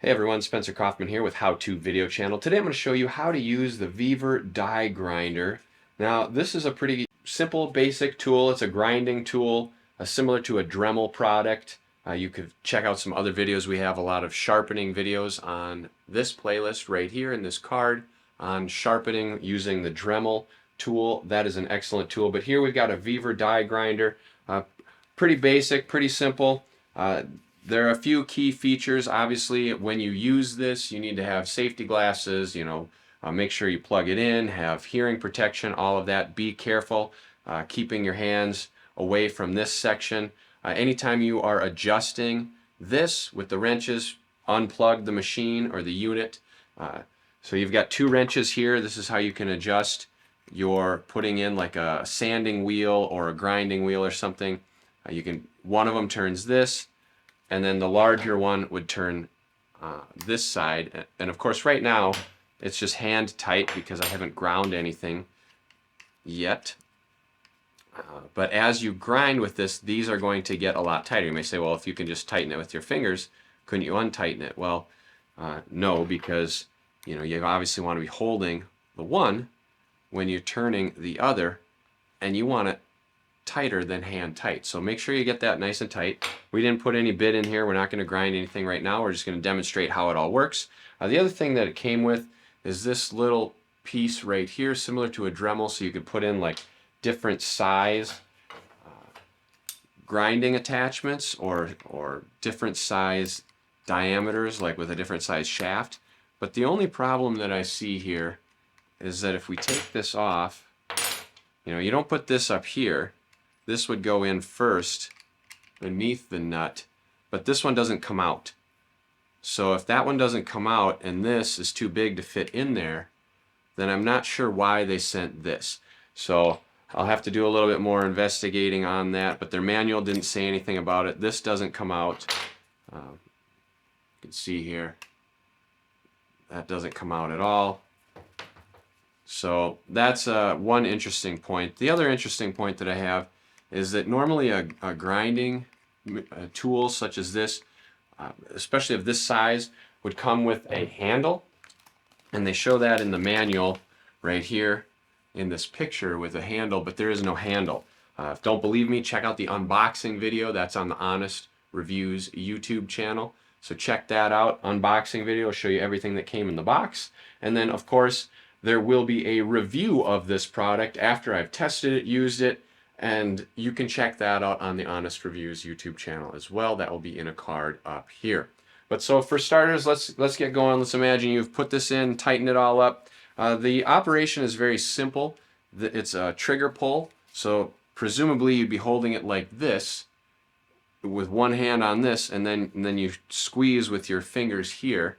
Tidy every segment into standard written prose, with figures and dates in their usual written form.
Hey everyone, Spencer Kaufman here with How To Video Channel. Today I'm going to show you how to use the Viver die grinder. Now this is a pretty simple basic tool. It's a grinding tool similar to a Dremel product. You could check out some other videos. We have a lot of sharpening videos on this playlist right here in this card on sharpening using the Dremel tool. That is an excellent tool. But here we've got a Viver die grinder. Pretty basic, pretty simple. There are a few key features. Obviously, when you use this, you need to have safety glasses, make sure you plug it in, have hearing protection, all of that. Be careful keeping your hands away from this section. Anytime you are adjusting this with the wrenches, unplug the machine or the unit. So you've got two wrenches here. This is how you can adjust. You're putting in like a sanding wheel or a grinding wheel or something. One of them turns this, and then the larger one would turn this side. And of course right now it's just hand tight because I haven't ground anything yet. But as you grind with this, these are going to get a lot tighter. You may say, well, if you can just tighten it with your fingers, couldn't you untighten it? Well, no, because you obviously want to be holding the one when you're turning the other, and you want it tighter than hand tight. So make sure you get that nice and tight. We didn't put any bit in here. We're not going to grind anything right now. We're just going to demonstrate how it all works. The other thing that it came with is this little piece right here, similar to a Dremel, so you could put in like different size grinding attachments or different size diameters, like with a different size shaft. But the only problem that I see here is that if we take this off, you don't put this up here. This would go in first beneath the nut, but this one doesn't come out. So if that one doesn't come out and this is too big to fit in there, then I'm not sure why they sent this. So I'll have to do a little bit more investigating on that, but their manual didn't say anything about it. This doesn't come out. You can see here, that doesn't come out at all. So that's one interesting point. The other interesting point that I have is that normally a grinding tool such as this, especially of this size, would come with a handle. And they show that in the manual right here in this picture with a handle, but there is no handle. Don't believe me, check out the unboxing video. That's on the Honest Reviews YouTube channel. So check that out. Unboxing video will show you everything that came in the box. And then, of course, there will be a review of this product after I've tested it, used it, and you can check that out on the Honest Reviews YouTube channel as well. That will be in a card up here. But so for starters, let's get going. Let's imagine you've put this in, tightened it all up. The operation is very simple. It's a trigger pull, so presumably you'd be holding it like this with one hand on this, and then you squeeze with your fingers here.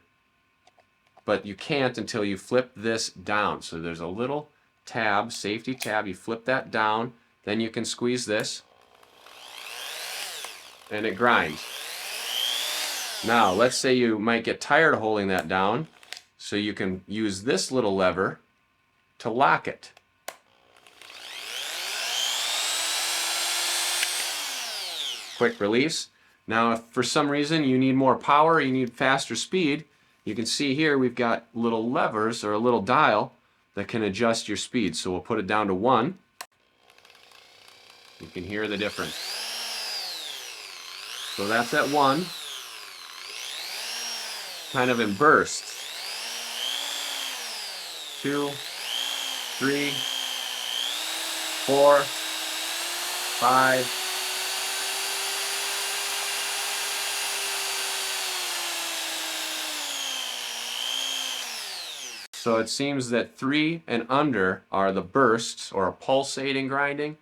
But you can't until you flip this down. So there's a little tab, safety tab. You flip that down, then you can squeeze this, and it grinds. Now, let's say you might get tired of holding that down, so you can use this little lever to lock it. Quick release. Now, if for some reason you need more power, you need faster speed, you can see here we've got little levers or a little dial that can adjust your speed. So we'll put it down to 1. You can hear the difference. So that's at 1, kind of in bursts. 2, 3, 4, 5, so it seems that 3 and under are the bursts or pulsating grinding,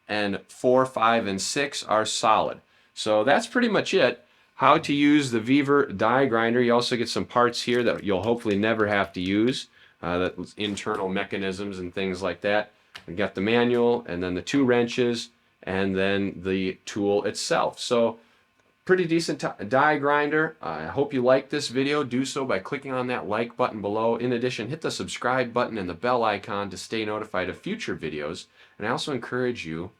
and 4, 5, and 6 are solid. So that's pretty much it. How to use the Viver die grinder. You also get some parts here that you'll hopefully never have to use. That's internal mechanisms and things like that. We got the manual, and then the 2 wrenches, and then the tool itself. So pretty decent die grinder. I hope you like this video. Do so by clicking on that like button below. In addition, hit the subscribe button and the bell icon to stay notified of future videos. And I also encourage you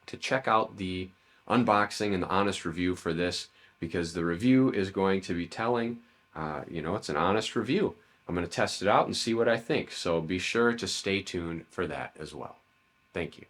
to check out the unboxing and the honest review for this, because the review is going to be telling you know, it's an honest review. I'm going to test it out and see what I think. So be sure to stay tuned for that as well. Thank you.